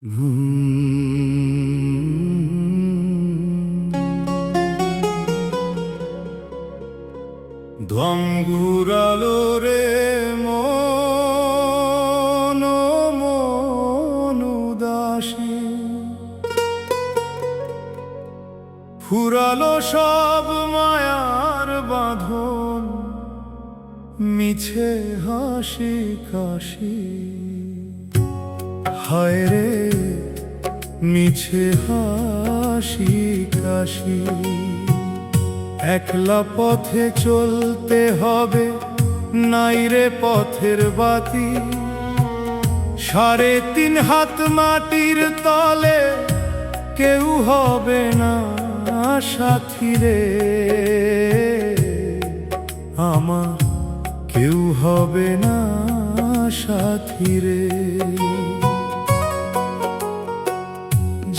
ধম ঘুরালো রে মন মন উদাসী, ফুরালো সব মায়ার বাঁধন, মিছে হাসি কাশি। হায় রে মিছে হাসি কাশি। একলা পথে চলতে হবে, নাই রে পথের বাতি। 3.5 হাত মাটির তলে কেউ হবে না সাথী রে। আমার কেউ হবে না সাথী রে।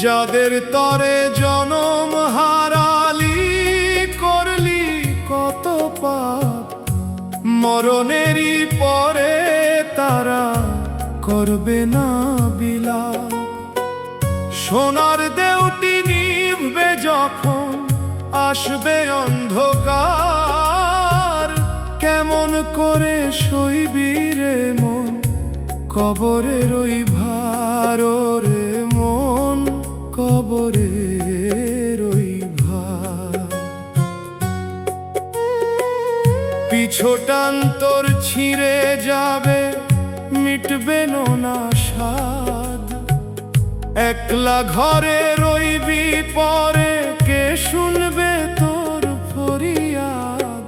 যাদের তরে জনম হারালি, করলি কত পাপ, মরণেরই পরে তারা করবে না বিলাপ। সোনার দেউটি নিভবে যখন, আসবে অন্ধকার। কেমন করে সইবি রে মন, কবরের ওই ভার রে মন, কবরের ওই ভার। পিছোটান তোর ছিঁড়ে যাবে, মিটবে না স্বাদ। একলা ঘরে রইবি পরে, কে শুনবে তোর ফরিয়াদ।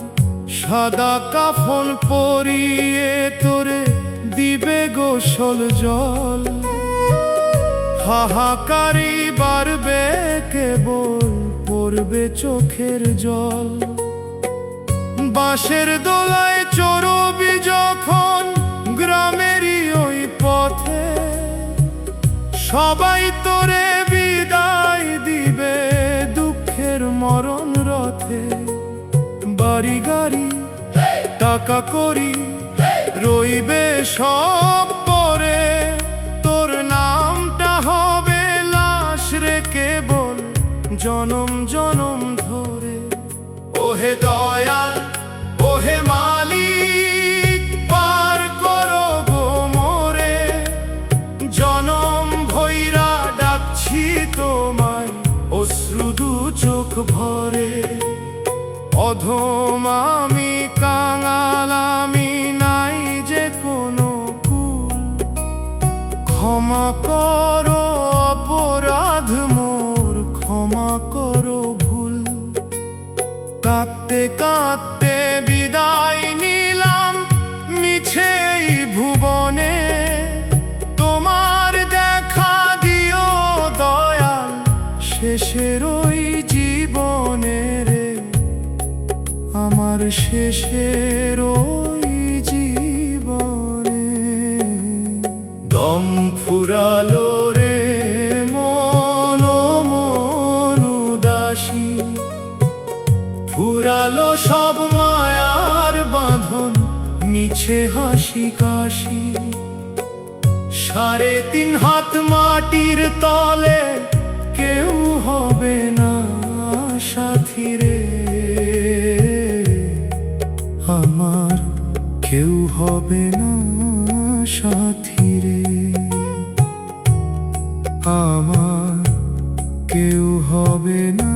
সাদা কাফন পরিয়ে তোরে দিবে গোসল জল। হাহাকারি বাড়বে কেবল, পড়বে চোখের জল। বাঁশের দোলায় চড়বি যখন, গ্রামেরই ওই পথে। সবাই তোরে বিদায় দিবে দুঃখের মরণ রথে। বাড়ি গাড়ি টাকা করি রইবে সব পরে, তোর নামটা হবে লাশ রে কেবল জনম জনম ধরে। ওহে দয়াল ওহে মালিক, পার করো গো মোরে। জনম ভৈরা ডাকছি তোমায়, অশ্রু দু চোখ ভরে। অধম আমি কাঙাল আমি, নাই যে কোনো কুল। ক্ষমা করো অপরাধ মোর, ক্ষমা করো ভুল। কাঁদতে কাঁদতে বিদায় নিলাম মিছে এই ভুবনে। তোমার দেখা দিও দয়াল শেষের ওই জীবনে রে। আমার শেষের ওই জীবনে। দম ফুরালো রে মন মন উদাসী, ফুরালো সব মায়ার বাঁধন, মিছে হাসি কাশি। 3.5 হাত মাটির তলে কেউ হবে না সাথী রে। আমার কেউ হবে না সাথী রে। আমার কেউ হবে না।